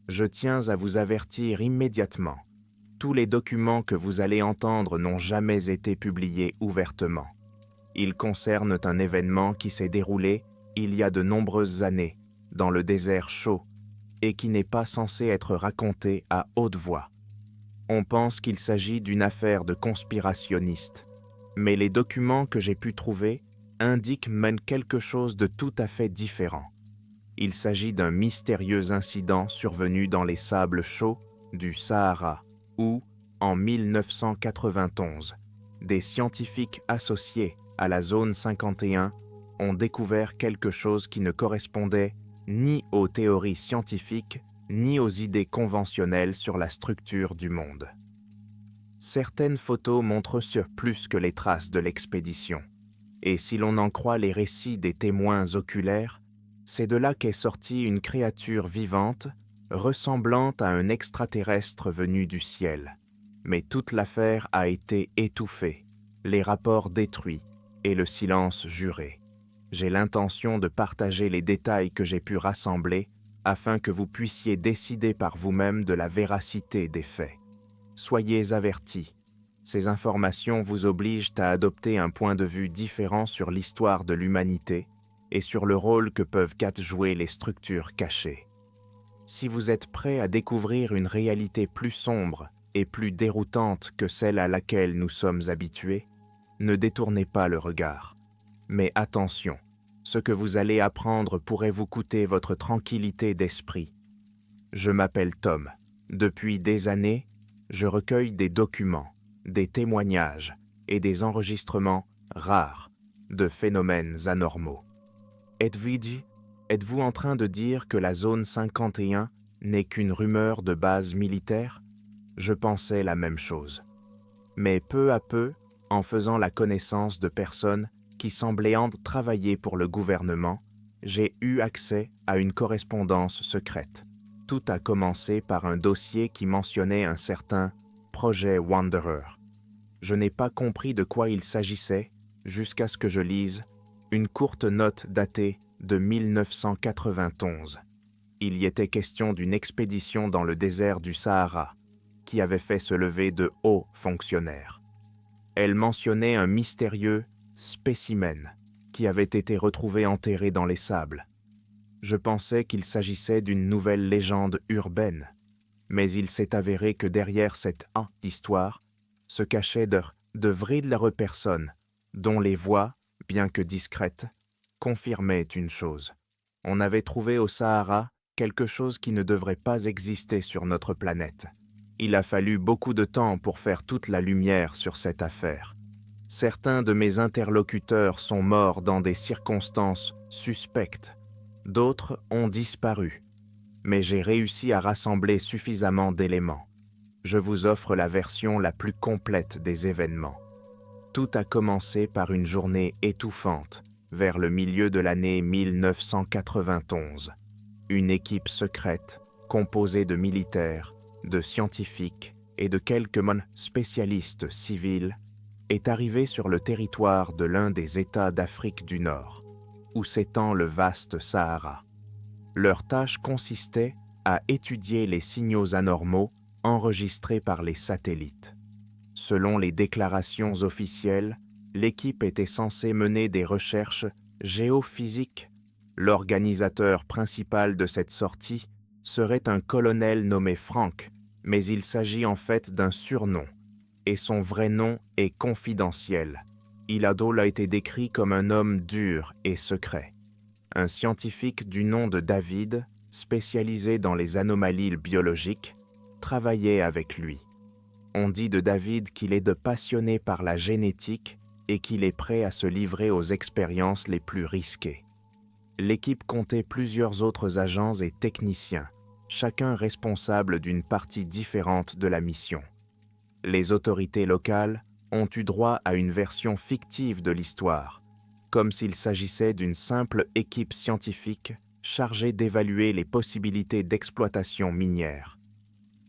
Je tiens à vous avertir immédiatement. Tous les documents que vous allez entendre n'ont jamais été publiés ouvertement. Ils concernent un événement qui s'est déroulé il y a de nombreuses années, dans le désert chaud, et qui n'est pas censé être raconté à haute voix. On pense qu'il s'agit d'une affaire de conspirationnistes, mais les documents que j'ai pu trouver indiquent même quelque chose de tout à fait différent. Il s'agit d'un mystérieux incident survenu dans les sables chauds du Sahara, où, en 1991, des scientifiques associés à la zone 51 ont découvert quelque chose qui ne correspondait ni aux théories scientifiques ni aux idées conventionnelles sur la structure du monde. Certaines photos montrent plus que les traces de l'expédition, et si l'on en croit les récits des témoins oculaires, c'est de là qu'est sortie une créature vivante ressemblant à un extraterrestre venu du ciel. Mais toute l'affaire a été étouffée, les rapports détruits et le silence juré. J'ai l'intention de partager les détails que j'ai pu rassembler afin que vous puissiez décider par vous-même de la véracité des faits. Soyez avertis. Ces informations vous obligent à adopter un point de vue différent sur l'histoire de l'humanité et sur le rôle que peuvent jouer les structures cachées. Si vous êtes prêt à découvrir une réalité plus sombre et plus déroutante que celle à laquelle nous sommes habitués, ne détournez pas le regard. Mais attention, ce que vous allez apprendre pourrait vous coûter votre tranquillité d'esprit. Je m'appelle Tom. Depuis des années, je recueille des documents, des témoignages et des enregistrements rares de phénomènes anormaux. Êtes-vous en train de dire que la zone 51 n'est qu'une rumeur de base militaire? Je pensais la même chose. Mais peu à peu, en faisant la connaissance de personnes qui semblaient travailler pour le gouvernement, j'ai eu accès à une correspondance secrète. Tout a commencé par un dossier qui mentionnait un certain projet Wanderer. Je n'ai pas compris de quoi il s'agissait jusqu'à ce que je lise une courte note datée de 1991. Il y était question d'une expédition dans le désert du Sahara qui avait fait se lever de hauts fonctionnaires. Elle mentionnait un mystérieux spécimen qui avait été retrouvé enterré dans les sables. Je pensais qu'il s'agissait d'une nouvelle légende urbaine, mais il s'est avéré que derrière cette histoire se cachaient de vraies personnes dont les voix, bien que discrètes, confirmaient une chose. On avait trouvé au Sahara quelque chose qui ne devrait pas exister sur notre planète. Il a fallu beaucoup de temps pour faire toute la lumière sur cette affaire. Certains de mes interlocuteurs sont morts dans des circonstances suspectes. D'autres ont disparu. Mais j'ai réussi à rassembler suffisamment d'éléments. Je vous offre la version la plus complète des événements. Tout a commencé par une journée étouffante, vers le milieu de l'année 1991. Une équipe secrète, composée de militaires, de scientifiques et de quelques spécialistes civils, est arrivée sur le territoire de l'un des États d'Afrique du Nord, où s'étend le vaste Sahara. Leur tâche consistait à étudier les signaux anormaux enregistrés par les satellites. Selon les déclarations officielles, l'équipe était censée mener des recherches géophysiques. L'organisateur principal de cette sortie serait un colonel nommé Frank, mais il s'agit en fait d'un surnom, et son vrai nom est confidentiel. Il a été décrit comme un homme dur et secret. Un scientifique du nom de David, spécialisé dans les anomalies biologiques, travaillait avec lui. On dit de David qu'il est passionné par la génétique et qu'il est prêt à se livrer aux expériences les plus risquées. L'équipe comptait plusieurs autres agents et techniciens, chacun responsable d'une partie différente de la mission. Les autorités locales ont eu droit à une version fictive de l'histoire, comme s'il s'agissait d'une simple équipe scientifique chargée d'évaluer les possibilités d'exploitation minière.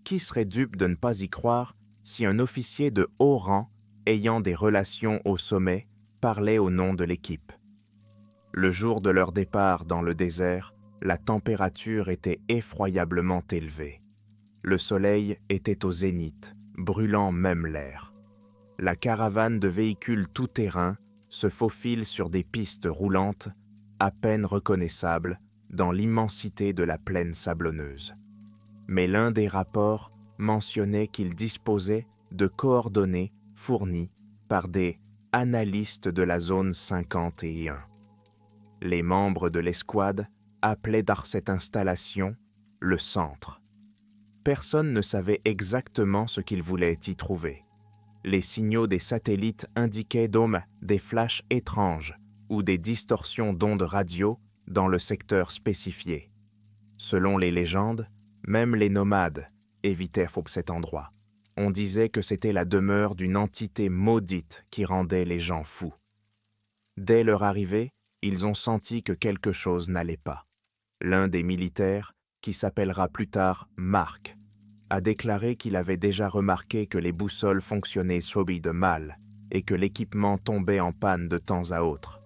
Qui serait dupe de ne pas y croire si un officier de haut rang ayant des relations au sommet parlait au nom de l'équipe? Le jour de leur départ dans le désert, la température était effroyablement élevée. Le soleil était au zénith, brûlant même l'air. La caravane de véhicules tout-terrain se faufile sur des pistes roulantes, à peine reconnaissables, dans l'immensité de la plaine sablonneuse. Mais l'un des rapports mentionnait qu'il disposait de coordonnées fournies par des analystes de la zone 51. Les membres de l'escouade appelaient dans cette installation le centre. Personne ne savait exactement ce qu'ils voulaient y trouver. Les signaux des satellites indiquaient des flashs étranges ou des distorsions d'ondes radio dans le secteur spécifié. Selon les légendes, même les nomades évitaient cet endroit. On disait que c'était la demeure d'une entité maudite qui rendait les gens fous. Dès leur arrivée, ils ont senti que quelque chose n'allait pas. L'un des militaires, qui s'appellera plus tard Marc, a déclaré qu'il avait déjà remarqué que les boussoles fonctionnaient de mal et que l'équipement tombait en panne de temps à autre.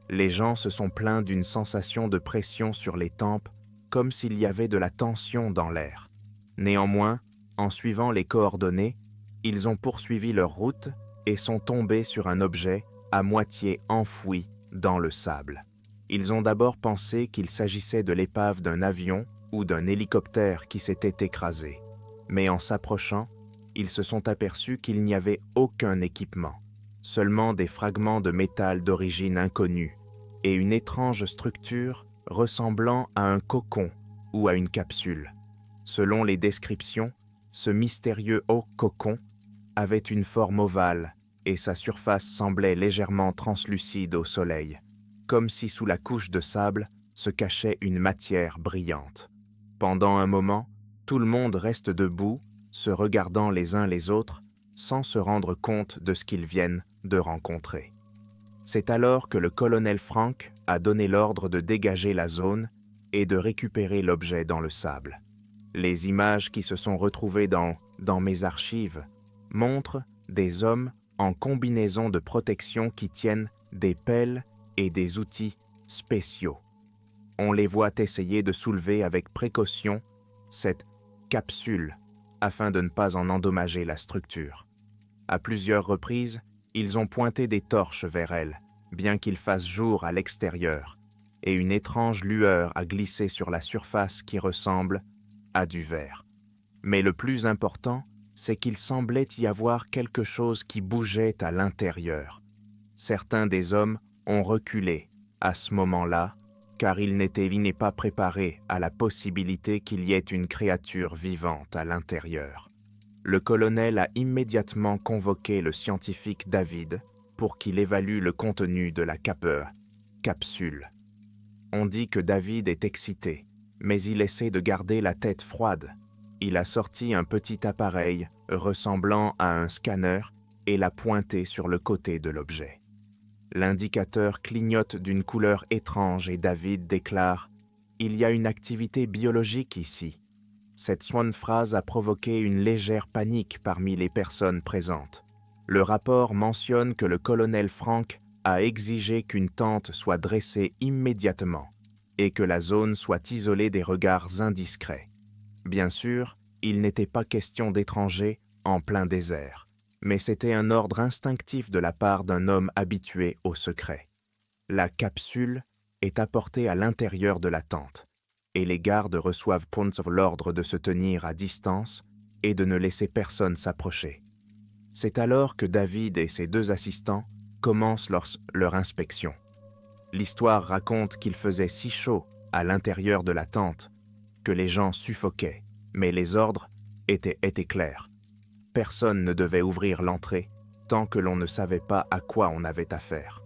Les gens se sont plaints d'une sensation de pression sur les tempes, comme s'il y avait de la tension dans l'air. Néanmoins, en suivant les coordonnées, ils ont poursuivi leur route et sont tombés sur un objet à moitié enfoui dans le sable. Ils ont d'abord pensé qu'il s'agissait de l'épave d'un avion ou d'un hélicoptère qui s'était écrasé. Mais en s'approchant, ils se sont aperçus qu'il n'y avait aucun équipement, seulement des fragments de métal d'origine inconnue et une étrange structure ressemblant à un cocon ou à une capsule. Selon les descriptions, ce mystérieux haut cocon avait une forme ovale et sa surface semblait légèrement translucide au soleil, comme si sous la couche de sable se cachait une matière brillante. Pendant un moment, tout le monde reste debout, se regardant les uns les autres, sans se rendre compte de ce qu'ils viennent de rencontrer. C'est alors que le colonel Frank a donné l'ordre de dégager la zone et de récupérer l'objet dans le sable. Les images qui se sont retrouvées dans mes archives montrent des hommes en combinaison de protection qui tiennent des pelles et des outils spéciaux. On les voit essayer de soulever avec précaution cette capsule afin de ne pas en endommager la structure. À plusieurs reprises, ils ont pointé des torches vers elle, bien qu'il fasse jour à l'extérieur, et une étrange lueur a glissé sur la surface qui ressemble à du verre. Mais le plus important, c'est qu'il semblait y avoir quelque chose qui bougeait à l'intérieur. Certains des hommes ont reculé à ce moment-là, car ils n'étaient pas préparés à la possibilité qu'il y ait une créature vivante à l'intérieur. Le colonel a immédiatement convoqué le scientifique David pour qu'il évalue le contenu de la capsule. On dit que David est excité, mais il essaie de garder la tête froide. Il a sorti un petit appareil ressemblant à un scanner et l'a pointé sur le côté de l'objet. L'indicateur clignote d'une couleur étrange et David déclare « Il y a une activité biologique ici ». Cette phrase a provoqué une légère panique parmi les personnes présentes. Le rapport mentionne que le colonel Frank a exigé qu'une tente soit dressée immédiatement et que la zone soit isolée des regards indiscrets. Bien sûr, il n'était pas question d'étrangers en plein désert, mais c'était un ordre instinctif de la part d'un homme habitué au secret. La capsule est apportée à l'intérieur de la tente, et les gardes reçoivent l'ordre de se tenir à distance et de ne laisser personne s'approcher. C'est alors que David et ses deux assistants commencent leur inspection. L'histoire raconte qu'il faisait si chaud à l'intérieur de la tente que les gens suffoquaient, mais les ordres étaient clairs. Personne ne devait ouvrir l'entrée tant que l'on ne savait pas à quoi on avait affaire.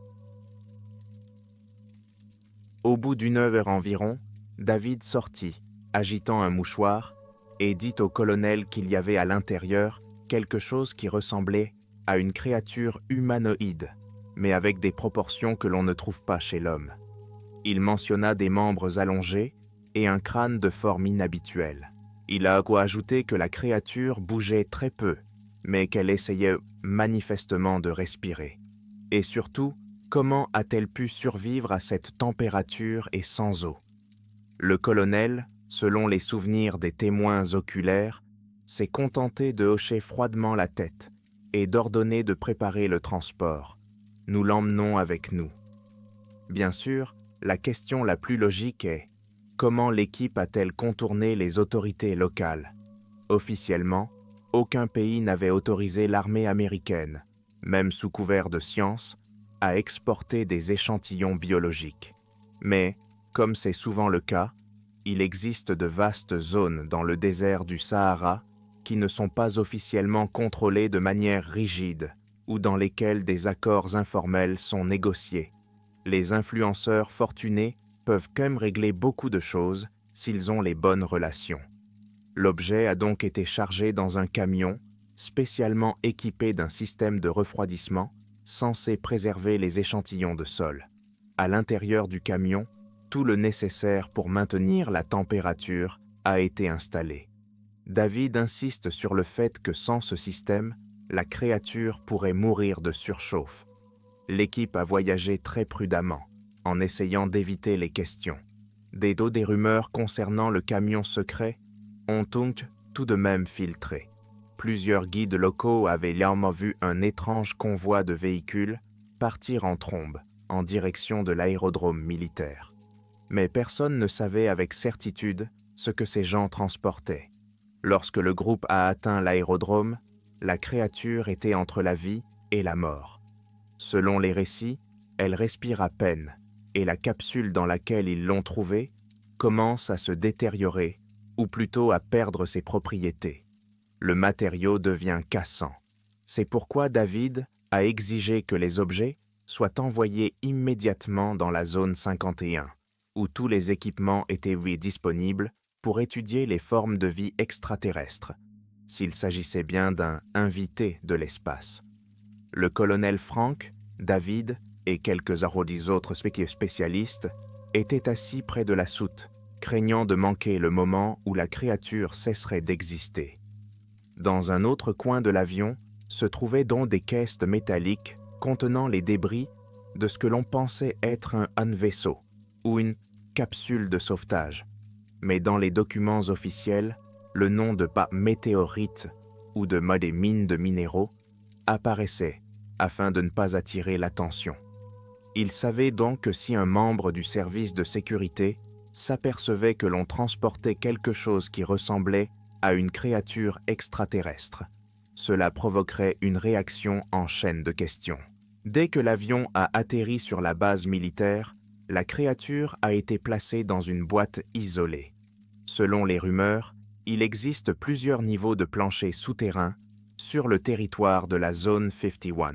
Au bout d'une heure environ, David sortit, agitant un mouchoir, et dit au colonel qu'il y avait à l'intérieur quelque chose qui ressemblait à une créature humanoïde, mais avec des proportions que l'on ne trouve pas chez l'homme. Il mentionna des membres allongés et un crâne de forme inhabituelle. Il a ajouté que la créature bougeait très peu, mais qu'elle essayait manifestement de respirer. Et surtout, comment a-t-elle pu survivre à cette température et sans eau? Le colonel, selon les souvenirs des témoins oculaires, s'est contenté de hocher froidement la tête et d'ordonner de préparer le transport. Nous l'emmenons avec nous. Bien sûr, la question la plus logique est comment l'équipe a-t-elle contourné les autorités locales? Officiellement, aucun pays n'avait autorisé l'armée américaine, même sous couvert de science, à exporter des échantillons biologiques. Mais, comme c'est souvent le cas, il existe de vastes zones dans le désert du Sahara qui ne sont pas officiellement contrôlées de manière rigide ou dans lesquelles des accords informels sont négociés. Les influenceurs fortunés peuvent quand même régler beaucoup de choses s'ils ont les bonnes relations. L'objet a donc été chargé dans un camion spécialement équipé d'un système de refroidissement censé préserver les échantillons de sol. À l'intérieur du camion, tout le nécessaire pour maintenir la température a été installé. David insiste sur le fait que sans ce système, la créature pourrait mourir de surchauffe. L'équipe a voyagé très prudemment, en essayant d'éviter les questions. Des rumeurs concernant le camion secret ont donc tout de même filtré. Plusieurs guides locaux avaient également vu un étrange convoi de véhicules partir en trombe en direction de l'aérodrome militaire. Mais personne ne savait avec certitude ce que ces gens transportaient. Lorsque le groupe a atteint l'aérodrome, la créature était entre la vie et la mort. Selon les récits, elle respire à peine et la capsule dans laquelle ils l'ont trouvée commence à se détériorer ou plutôt à perdre ses propriétés. Le matériau devient cassant. C'est pourquoi David a exigé que les objets soient envoyés immédiatement dans la zone 51, où tous les équipements étaient disponibles pour étudier les formes de vie extraterrestres, s'il s'agissait bien d'un invité de l'espace. Le colonel Frank, David et quelques autres spécialistes étaient assis près de la soute, craignant de manquer le moment où la créature cesserait d'exister. Dans un autre coin de l'avion se trouvaient donc des caisses métalliques contenant les débris de ce que l'on pensait être un vaisseau ou une capsule de sauvetage. Mais dans les documents officiels, le nom de météorite ou de des mines de minéraux apparaissait afin de ne pas attirer l'attention. Il savait donc que si un membre du service de sécurité s'apercevait que l'on transportait quelque chose qui ressemblait à une créature extraterrestre, cela provoquerait une réaction en chaîne de questions. Dès que l'avion a atterri sur la base militaire, la créature a été placée dans une boîte isolée. Selon les rumeurs, il existe plusieurs niveaux de plancher souterrains sur le territoire de la Zone 51,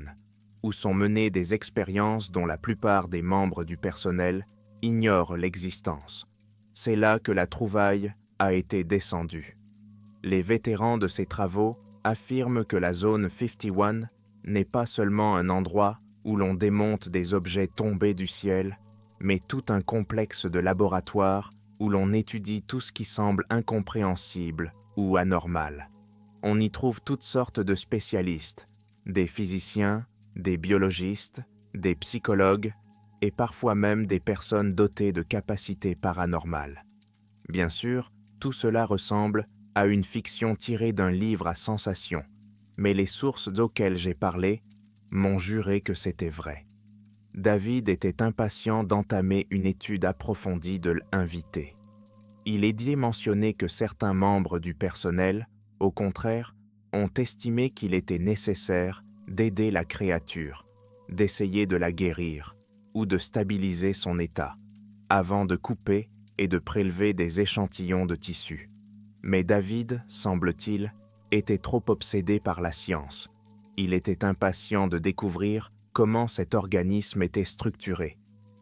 où sont menées des expériences dont la plupart des membres du personnel ignorent l'existence. C'est là que la trouvaille a été descendue. Les vétérans de ces travaux affirment que la Zone 51 n'est pas seulement un endroit où l'on démonte des objets tombés du ciel, mais tout un complexe de laboratoires où l'on étudie tout ce qui semble incompréhensible ou anormal. On y trouve toutes sortes de spécialistes, des physiciens, des biologistes, des psychologues et parfois même des personnes dotées de capacités paranormales. Bien sûr, tout cela ressemble à une fiction tirée d'un livre à sensation, mais les sources auxquelles j'ai parlé m'ont juré que c'était vrai. David était impatient d'entamer une étude approfondie de l'invité. Il est dit mentionné que certains membres du personnel, au contraire, ont estimé qu'il était nécessaire d'aider la créature, d'essayer de la guérir ou de stabiliser son état, avant de couper et de prélever des échantillons de tissu. Mais David, semble-t-il, était trop obsédé par la science. Il était impatient de découvrir comment cet organisme était structuré,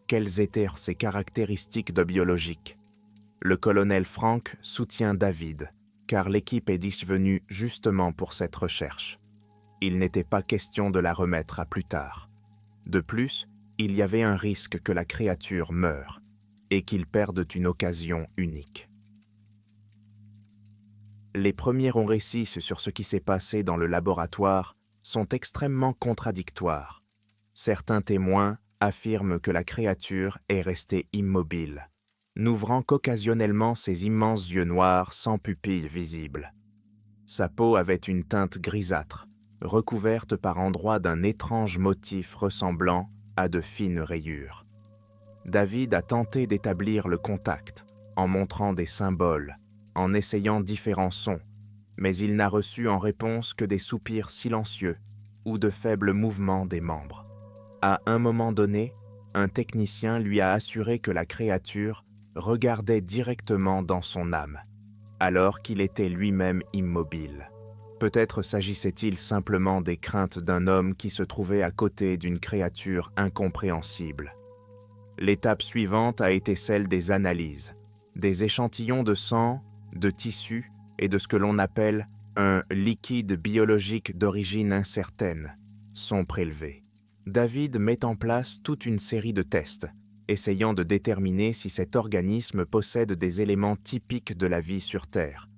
quelles étaient ses caractéristiques biologiques. Le colonel Frank soutient David, car l'équipe est disvenue justement pour cette recherche. Il n'était pas question de la remettre à plus tard. De plus, il y avait un risque que la créature meure et qu'il perde une occasion unique. Les premiers récits sur ce qui s'est passé dans le laboratoire sont extrêmement contradictoires. Certains témoins affirment que la créature est restée immobile, n'ouvrant qu'occasionnellement ses immenses yeux noirs sans pupille visible. Sa peau avait une teinte grisâtre, recouverte par endroits d'un étrange motif ressemblant à de fines rayures. David a tenté d'établir le contact, en montrant des symboles, en essayant différents sons, mais il n'a reçu en réponse que des soupirs silencieux ou de faibles mouvements des membres. À un moment donné, un technicien lui a assuré que la créature regardait directement dans son âme, alors qu'il était lui-même immobile. Peut-être s'agissait-il simplement des craintes d'un homme qui se trouvait à côté d'une créature incompréhensible. L'étape suivante a été celle des analyses. Des échantillons de sang, de tissu et de ce que l'on appelle un liquide biologique d'origine incertaine sont prélevés. David met en place toute une série de tests, essayant de déterminer si cet organisme possède des éléments typiques de la vie sur Terre.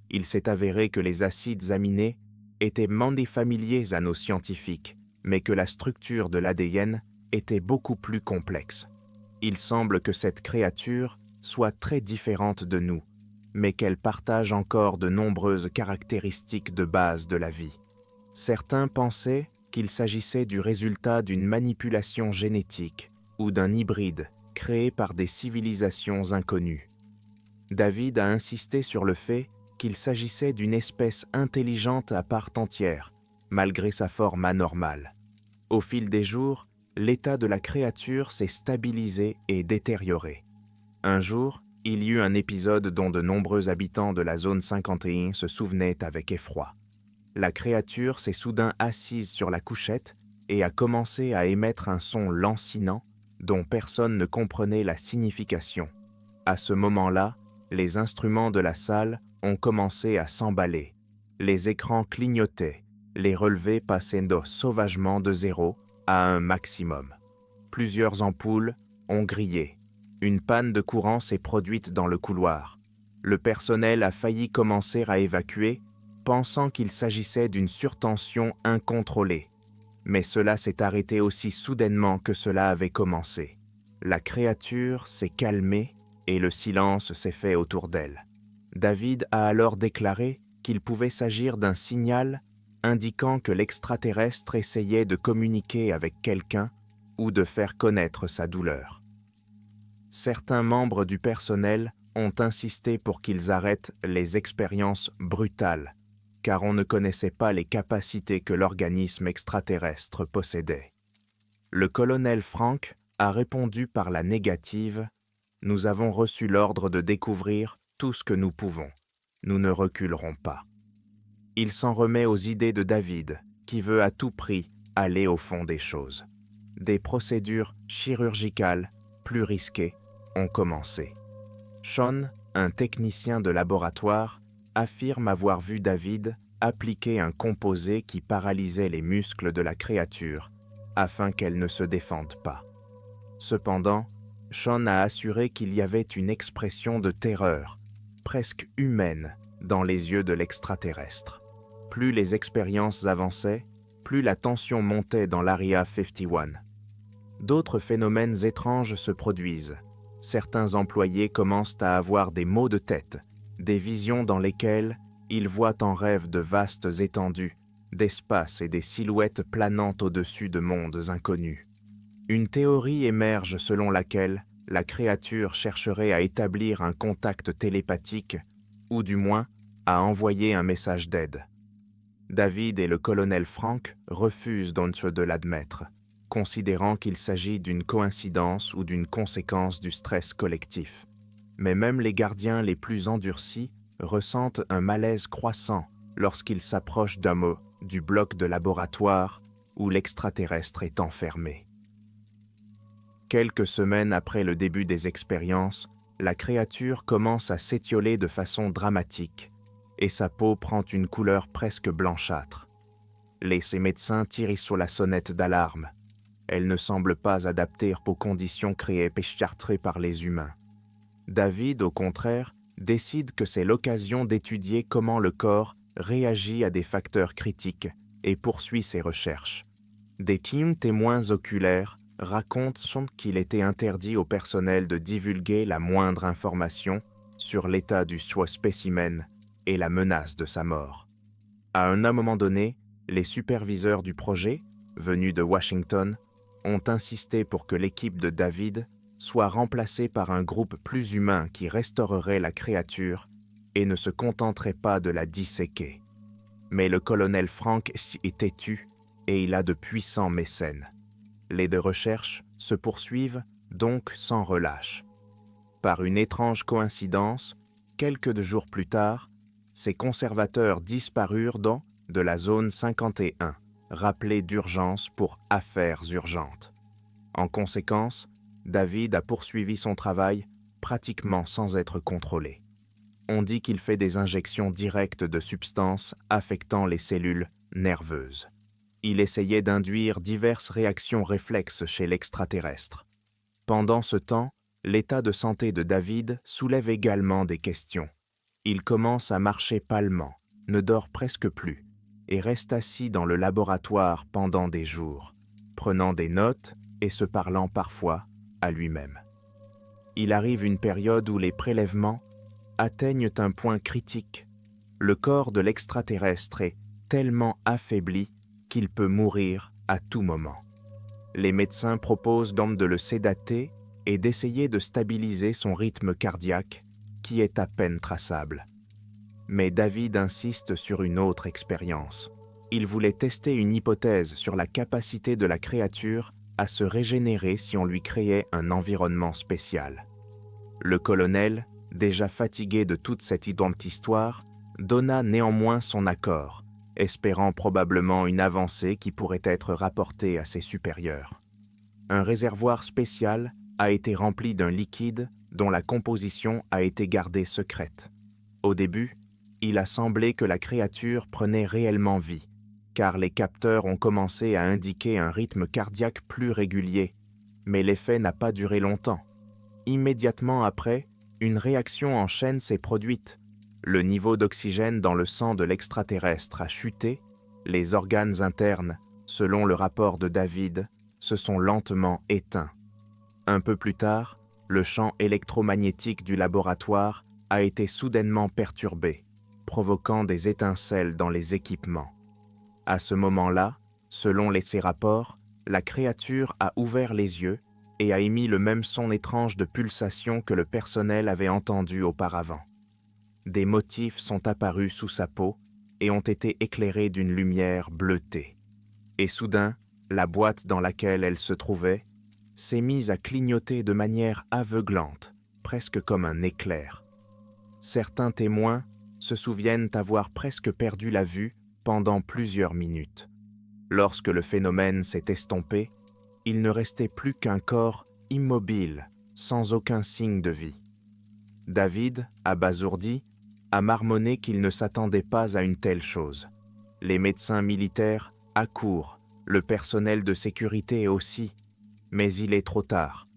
Il s'est avéré que les acides aminés étaient familiers à nos scientifiques, mais que la structure de l'ADN était beaucoup plus complexe. Il semble que cette créature soit très différente de nous, mais qu'elle partage encore de nombreuses caractéristiques de base de la vie. Certains pensaient qu'il s'agissait du résultat d'une manipulation génétique ou d'un hybride créé par des civilisations inconnues. David a insisté sur le fait qu'il s'agissait d'une espèce intelligente à part entière, malgré sa forme anormale. Au fil des jours, l'état de la créature s'est stabilisé et détérioré. Un jour, il y eut un épisode dont de nombreux habitants de la zone 51 se souvenaient avec effroi. La créature s'est soudain assise sur la couchette et a commencé à émettre un son lancinant dont personne ne comprenait la signification. À ce moment-là, les instruments de la salle ont commencé à s'emballer. Les écrans clignotaient, les relevés passant sauvagement de 0 à un maximum. Plusieurs ampoules ont grillé. Une panne de courant s'est produite dans le couloir. Le personnel a failli commencer à évacuer, pensant qu'il s'agissait d'une surtension incontrôlée. Mais cela s'est arrêté aussi soudainement que cela avait commencé. La créature s'est calmée et le silence s'est fait autour d'elle. David a alors déclaré qu'il pouvait s'agir d'un signal indiquant que l'extraterrestre essayait de communiquer avec quelqu'un ou de faire connaître sa douleur. Certains membres du personnel ont insisté pour qu'ils arrêtent les expériences brutales, car on ne connaissait pas les capacités que l'organisme extraterrestre possédait. Le colonel Frank a répondu par la négative « Nous avons reçu l'ordre de découvrir tout ce que nous pouvons. Nous ne reculerons pas. » Il s'en remet aux idées de David, qui veut à tout prix aller au fond des choses. Des procédures chirurgicales plus risquées ont commencé. Sean, un technicien de laboratoire, affirme avoir vu David appliquer un composé qui paralysait les muscles de la créature afin qu'elle ne se défende pas. Cependant, Sean a assuré qu'il y avait une expression de terreur, presque humaine, dans les yeux de l'extraterrestre. Plus les expériences avançaient, plus la tension montait dans l'Area 51. D'autres phénomènes étranges se produisent. Certains employés commencent à avoir des maux de tête, des visions dans lesquelles ils voient en rêve de vastes étendues, d'espace et des silhouettes planant au-dessus de mondes inconnus. Une théorie émerge selon laquelle la créature chercherait à établir un contact télépathique, ou du moins à envoyer un message d'aide. David et le colonel Frank refusent donc de l'admettre, considérant qu'il s'agit d'une coïncidence ou d'une conséquence du stress collectif. Mais même les gardiens les plus endurcis ressentent un malaise croissant lorsqu'ils s'approchent du bloc de laboratoire où l'extraterrestre est enfermé. Quelques semaines après le début des expériences, la créature commence à s'étioler de façon dramatique et sa peau prend une couleur presque blanchâtre. Ses médecins tirent sur la sonnette d'alarme. Elle ne semble pas adaptée aux conditions créées par les humains. David, au contraire, décide que c'est l'occasion d'étudier comment le corps réagit à des facteurs critiques et poursuit ses recherches. Des témoins oculaires raconte qu'il était interdit au personnel de divulguer la moindre information sur l'état du spécimen et la menace de sa mort. À un moment donné, les superviseurs du projet, venus de Washington, ont insisté pour que l'équipe de David soit remplacée par un groupe plus humain qui restaurerait la créature et ne se contenterait pas de la disséquer. Mais le colonel Frank est têtu et il a de puissants mécènes. Les deux recherches se poursuivent donc sans relâche. Par une étrange coïncidence, quelques jours plus tard, ces conservateurs disparurent de la zone 51, rappelés d'urgence pour affaires urgentes. En conséquence, David a poursuivi son travail pratiquement sans être contrôlé. On dit qu'il fait des injections directes de substances affectant les cellules nerveuses. Il essayait d'induire diverses réactions réflexes chez l'extraterrestre. Pendant ce temps, l'état de santé de David soulève également des questions. Il commence à marcher pâlement, ne dort presque plus, et reste assis dans le laboratoire pendant des jours, prenant des notes et se parlant parfois à lui-même. Il arrive une période où les prélèvements atteignent un point critique. Le corps de l'extraterrestre est tellement affaibli qu'il peut mourir à tout moment. Les médecins proposent donc de le sédater et d'essayer de stabiliser son rythme cardiaque, qui est à peine traçable. Mais David insiste sur une autre expérience. Il voulait tester une hypothèse sur la capacité de la créature à se régénérer si on lui créait un environnement spécial. Le colonel, déjà fatigué de toute cette histoire, donna néanmoins son accord, espérant probablement une avancée qui pourrait être rapportée à ses supérieurs. Un réservoir spécial a été rempli d'un liquide dont la composition a été gardée secrète. Au début, il a semblé que la créature prenait réellement vie, car les capteurs ont commencé à indiquer un rythme cardiaque plus régulier, mais l'effet n'a pas duré longtemps. Immédiatement après, une réaction en chaîne s'est produite. Le niveau d'oxygène dans le sang de l'extraterrestre a chuté, les organes internes, selon le rapport de David, se sont lentement éteints. Un peu plus tard, le champ électromagnétique du laboratoire a été soudainement perturbé, provoquant des étincelles dans les équipements. À ce moment-là, selon ces rapports, la créature a ouvert les yeux et a émis le même son étrange de pulsation que le personnel avait entendu auparavant. Des motifs sont apparus sous sa peau et ont été éclairés d'une lumière bleutée. Et soudain, la boîte dans laquelle elle se trouvait s'est mise à clignoter de manière aveuglante, presque comme un éclair. Certains témoins se souviennent avoir presque perdu la vue pendant plusieurs minutes. Lorsque le phénomène s'est estompé, il ne restait plus qu'un corps immobile, sans aucun signe de vie. David, abasourdi, a marmonné qu'il ne s'attendait pas à une telle chose. Les médecins militaires accourent, le personnel de sécurité aussi, mais il est trop tard.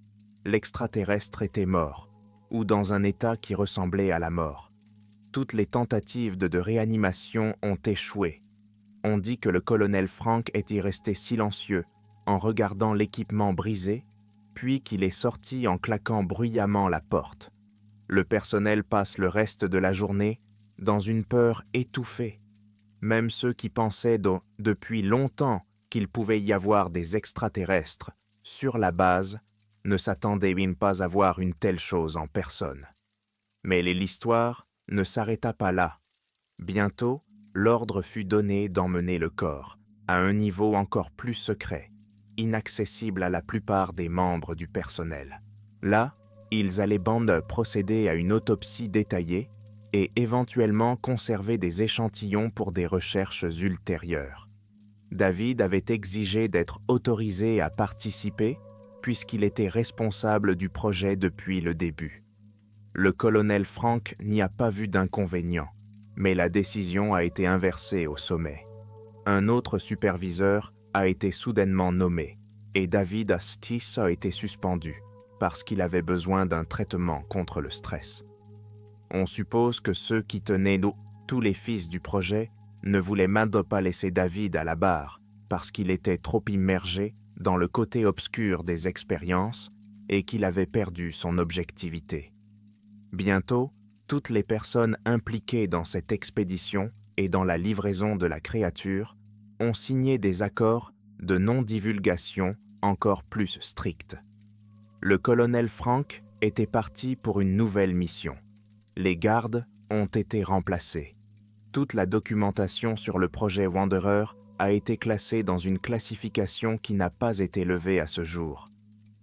L'extraterrestre était mort, ou dans un état qui ressemblait à la mort. Toutes les tentatives de réanimation ont échoué. On dit que le colonel Frank est y resté silencieux en regardant l'équipement brisé, puis qu'il est sorti en claquant bruyamment la porte. Le personnel passe le reste de la journée dans une peur étouffée. Même ceux qui pensaient depuis longtemps qu'il pouvait y avoir des extraterrestres sur la base ne s'attendaient même pas à voir une telle chose en personne. Mais l'histoire ne s'arrêta pas là. Bientôt, l'ordre fut donné d'emmener le corps à un niveau encore plus secret, inaccessible à la plupart des membres du personnel. Là, ils allaient procéder à une autopsie détaillée et éventuellement conserver des échantillons pour des recherches ultérieures. David avait exigé d'être autorisé à participer puisqu'il était responsable du projet depuis le début. Le colonel Frank n'y a pas vu d'inconvénient, mais la décision a été inversée au sommet. Un autre superviseur a été soudainement nommé et David Astis a été suspendu parce qu'il avait besoin d'un traitement contre le stress. On suppose que ceux qui tenaient tous les fils du projet ne voulaient même pas laisser David à la barre parce qu'il était trop immergé dans le côté obscur des expériences et qu'il avait perdu son objectivité. Bientôt, toutes les personnes impliquées dans cette expédition et dans la livraison de la créature ont signé des accords de non-divulgation encore plus stricts. Le colonel Frank était parti pour une nouvelle mission. Les gardes ont été remplacés. Toute la documentation sur le projet Wanderer a été classée dans une classification qui n'a pas été levée à ce jour.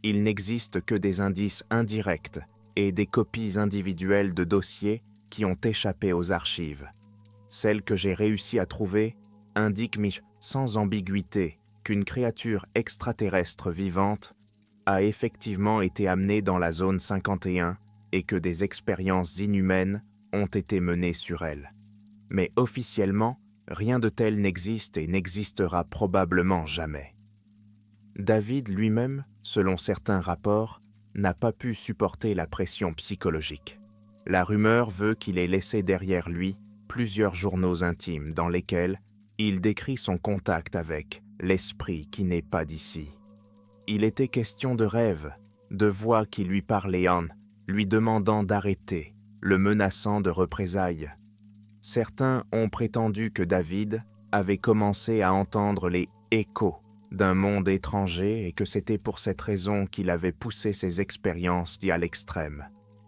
Il n'existe que des indices indirects et des copies individuelles de dossiers qui ont échappé aux archives. Celle que j'ai réussi à trouver indique sans ambiguïté qu'une créature extraterrestre vivante a effectivement été amenée dans la zone 51 et que des expériences inhumaines ont été menées sur elle. Mais officiellement, rien de tel n'existe et n'existera probablement jamais. David lui-même, selon certains rapports, n'a pas pu supporter la pression psychologique. La rumeur veut qu'il ait laissé derrière lui plusieurs journaux intimes dans lesquels il décrit son contact avec l'esprit qui n'est pas d'ici. Il était question de rêves, de voix qui lui parlaient en lui demandant d'arrêter, le menaçant de représailles. Certains ont prétendu que David avait commencé à entendre les échos d'un monde étranger et que c'était pour cette raison qu'il avait poussé ses expériences à l'extrême,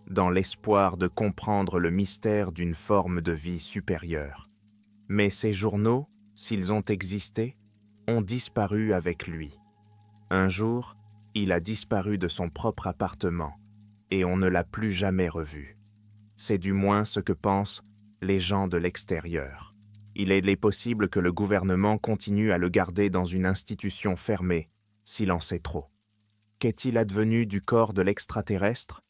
dans l'espoir de comprendre le mystère d'une forme de vie supérieure. Mais ces journaux, s'ils ont existé, ont disparu avec lui. Un jour, il a disparu de son propre appartement et on ne l'a plus jamais revu. C'est du moins ce que pensent les gens de l'extérieur. Il est possible que le gouvernement continue à le garder dans une institution fermée, s'il en sait trop. Qu'est-il advenu du corps de l'extraterrestre ?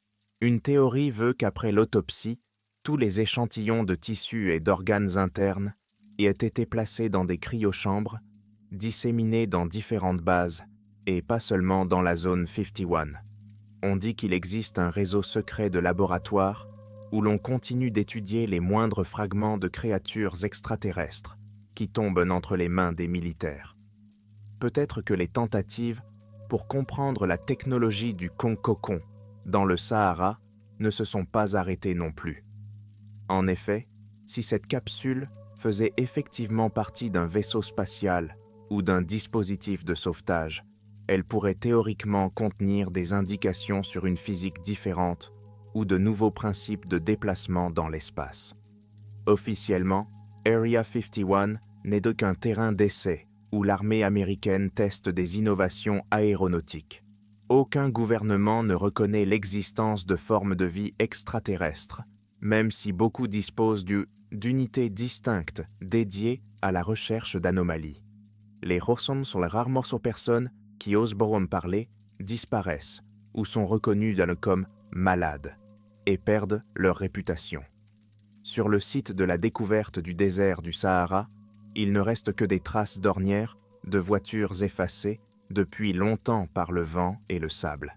Une théorie veut qu'après l'autopsie, tous les échantillons de tissus et d'organes internes aient été placés dans des cryochambres, disséminés dans différentes bases, et pas seulement dans la zone 51. On dit qu'il existe un réseau secret de laboratoires où l'on continue d'étudier les moindres fragments de créatures extraterrestres qui tombent entre les mains des militaires. Peut-être que les tentatives pour comprendre la technologie du Concocon dans le Sahara ne se sont pas arrêtées non plus. En effet, si cette capsule faisait effectivement partie d'un vaisseau spatial ou d'un dispositif de sauvetage, elle pourrait théoriquement contenir des indications sur une physique différente ou de nouveaux principes de déplacement dans l'espace. Officiellement, Area 51 n'est qu'un terrain d'essai où l'armée américaine teste des innovations aéronautiques. Aucun gouvernement ne reconnaît l'existence de formes de vie extraterrestres, même si beaucoup disposent d'unités distinctes dédiées à la recherche d'anomalies. Les Rossum sont les rares morceaux personnes qui osent parler, disparaissent ou sont reconnus comme malades et perdent leur réputation. Sur le site de la découverte du désert du Sahara, il ne reste que des traces d'ornières, de voitures effacées depuis longtemps par le vent et le sable.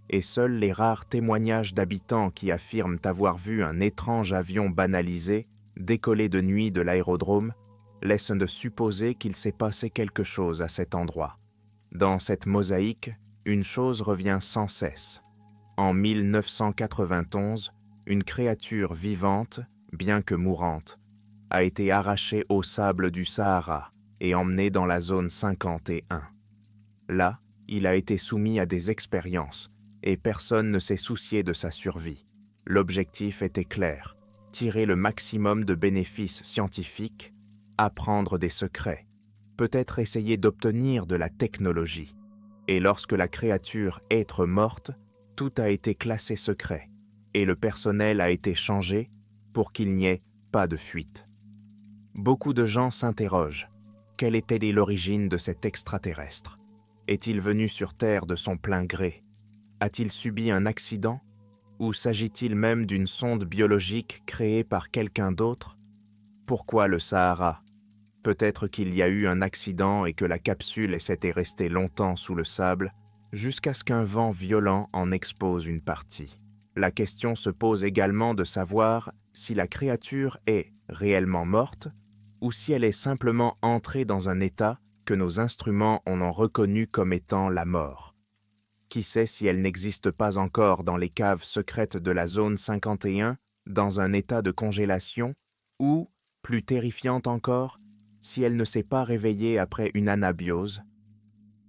Et seuls les rares témoignages d'habitants qui affirment avoir vu un étrange avion banalisé décoller de nuit de l'aérodrome laissent de supposer qu'il s'est passé quelque chose à cet endroit. Dans cette mosaïque, une chose revient sans cesse. En 1991, une créature vivante, bien que mourante, a été arrachée au sable du Sahara et emmenée dans la zone 51. Là, il a été soumis à des expériences et personne ne s'est soucié de sa survie. L'objectif était clair, tirer le maximum de bénéfices scientifiques, apprendre des secrets, peut-être essayer d'obtenir de la technologie. Et lorsque la créature être morte, tout a été classé secret et le personnel a été changé pour qu'il n'y ait pas de fuite. Beaucoup de gens s'interrogent. Quelle était l'origine de cet extraterrestre ? Est-il venu sur Terre de son plein gré ? A-t-il subi un accident ? Ou s'agit-il même d'une sonde biologique créée par quelqu'un d'autre ? Pourquoi le Sahara ? Peut-être qu'il y a eu un accident et que la capsule s'était restée longtemps sous le sable, jusqu'à ce qu'un vent violent en expose une partie. La question se pose également de savoir si la créature est réellement morte ou si elle est simplement entrée dans un état que nos instruments en ont reconnu comme étant la mort. Qui sait si elle n'existe pas encore dans les caves secrètes de la zone 51, dans un état de congélation, ou, plus terrifiante encore, si elle ne s'est pas réveillée après une anabiose.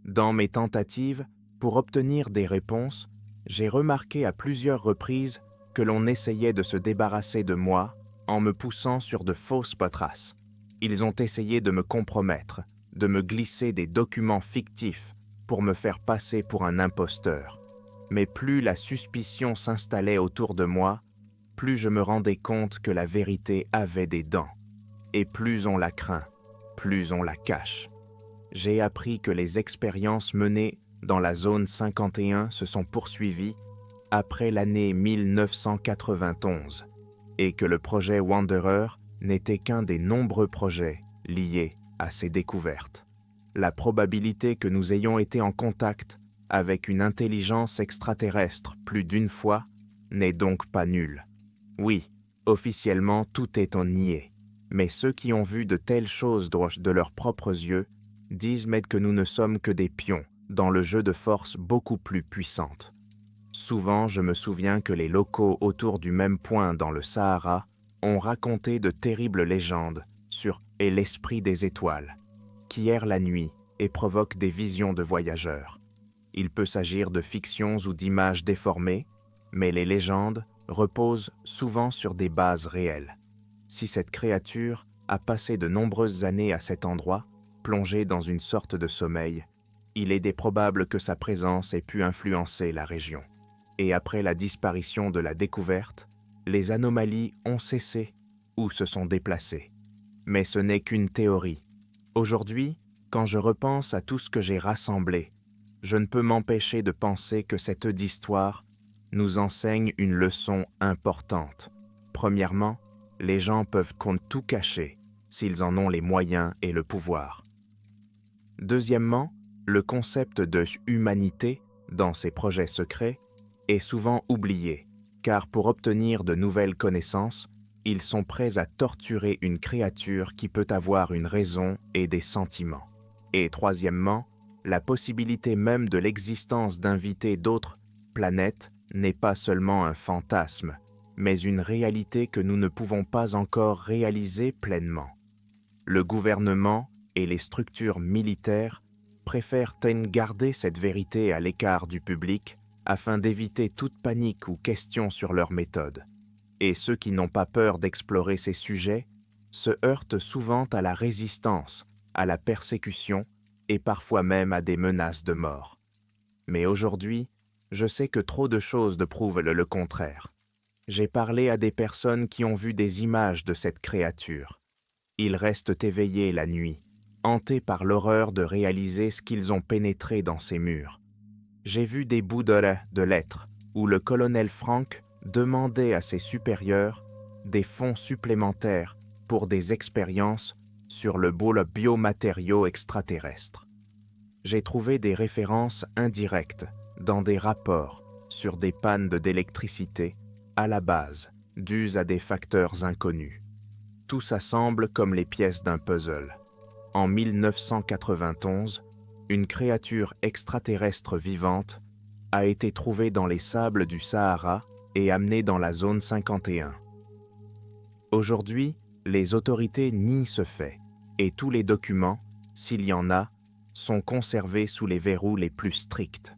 Dans mes tentatives, pour obtenir des réponses, j'ai remarqué à plusieurs reprises que l'on essayait de se débarrasser de moi en me poussant sur de fausses patraces. Ils ont essayé de me compromettre, de me glisser des documents fictifs pour me faire passer pour un imposteur. Mais plus la suspicion s'installait autour de moi, plus je me rendais compte que la vérité avait des dents. Et plus on la craint, plus on la cache. J'ai appris que les expériences menées dans la zone 51 se sont poursuivies après l'année 1991 et que le projet Wanderer n'était qu'un des nombreux projets liés à ces découvertes. La probabilité que nous ayons été en contact avec une intelligence extraterrestre plus d'une fois n'est donc pas nulle. Oui, officiellement tout est en nié, mais ceux qui ont vu de telles choses de leurs propres yeux disent que nous ne sommes que des pions dans le jeu de force beaucoup plus puissante. Souvent, je me souviens que les locaux autour du même point dans le Sahara ont raconté de terribles légendes sur « et l'esprit des étoiles » qui errent la nuit et provoquent des visions de voyageurs. Il peut s'agir de fictions ou d'images déformées, mais les légendes reposent souvent sur des bases réelles. Si cette créature a passé de nombreuses années à cet endroit, plongée dans une sorte de sommeil, il est probable que sa présence ait pu influencer la région. Et après la disparition de la découverte, les anomalies ont cessé ou se sont déplacées. Mais ce n'est qu'une théorie. Aujourd'hui, quand je repense à tout ce que j'ai rassemblé, je ne peux m'empêcher de penser que cette histoire nous enseigne une leçon importante. Premièrement, les gens peuvent tout cacher s'ils en ont les moyens et le pouvoir. Deuxièmement, le concept de humanité dans ces projets secrets est souvent oublié, car pour obtenir de nouvelles connaissances, ils sont prêts à torturer une créature qui peut avoir une raison et des sentiments. Et troisièmement, la possibilité même de l'existence d'invités d'autres planètes n'est pas seulement un fantasme, mais une réalité que nous ne pouvons pas encore réaliser pleinement. Le gouvernement et les structures militaires préfèrent garder cette vérité à l'écart du public afin d'éviter toute panique ou question sur leurs méthodes. Et ceux qui n'ont pas peur d'explorer ces sujets se heurtent souvent à la résistance, à la persécution et parfois même à des menaces de mort. Mais aujourd'hui, je sais que trop de choses prouvent le contraire. J'ai parlé à des personnes qui ont vu des images de cette créature. Ils restent éveillés la nuit, hantés par l'horreur de réaliser ce qu'ils ont pénétré dans ces murs. J'ai vu des bouts de lettres où le colonel Frank demandait à ses supérieurs des fonds supplémentaires pour des expériences sur le biomatériaux extraterrestres. J'ai trouvé des références indirectes dans des rapports sur des pannes d'électricité à la base, dues à des facteurs inconnus. Tout s'assemble comme les pièces d'un puzzle. En 1991, une créature extraterrestre vivante a été trouvée dans les sables du Sahara et amenée dans la zone 51. Aujourd'hui, les autorités nient ce fait et tous les documents, s'il y en a, sont conservés sous les verrous les plus stricts.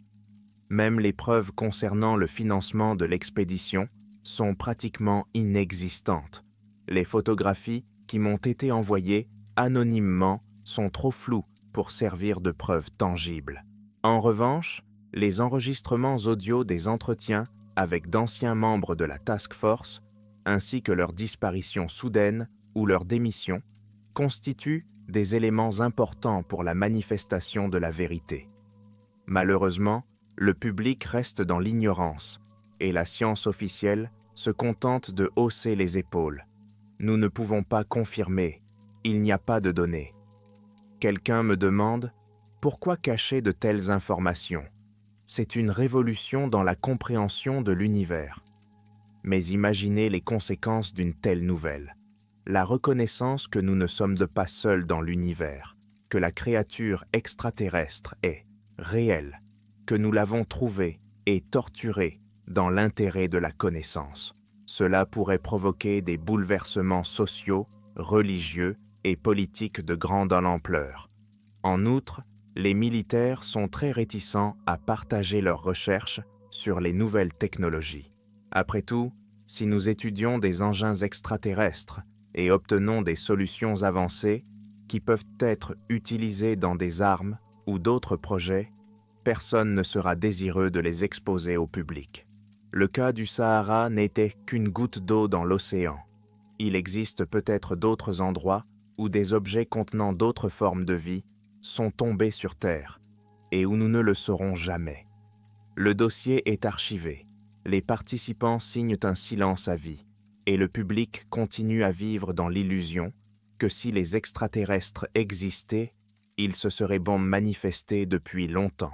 Même les preuves concernant le financement de l'expédition sont pratiquement inexistantes. Les photographies qui m'ont été envoyées anonymement sont trop floues pour servir de preuves tangibles. En revanche, les enregistrements audio des entretiens avec d'anciens membres de la Task Force, ainsi que leur disparition soudaine ou leur démission, constituent des éléments importants pour la manifestation de la vérité. Malheureusement, le public reste dans l'ignorance et la science officielle se contente de hausser les épaules. Nous ne pouvons pas confirmer, il n'y a pas de données. Quelqu'un me demande « Pourquoi cacher de telles informations ?» C'est une révolution dans la compréhension de l'univers. Mais imaginez les conséquences d'une telle nouvelle. La reconnaissance que nous ne sommes pas seuls dans l'univers, que la créature extraterrestre est réelle, que nous l'avons trouvée et torturée dans l'intérêt de la connaissance. Cela pourrait provoquer des bouleversements sociaux, religieux et politiques de grande ampleur. En outre, les militaires sont très réticents à partager leurs recherches sur les nouvelles technologies. Après tout, si nous étudions des engins extraterrestres et obtenons des solutions avancées qui peuvent être utilisées dans des armes ou d'autres projets, personne ne sera désireux de les exposer au public. Le cas du Sahara n'était qu'une goutte d'eau dans l'océan. Il existe peut-être d'autres endroits où des objets contenant d'autres formes de vie sont tombés sur Terre et où nous ne le saurons jamais. Le dossier est archivé, les participants signent un silence à vie et le public continue à vivre dans l'illusion que si les extraterrestres existaient, ils se seraient bon manifestés depuis longtemps.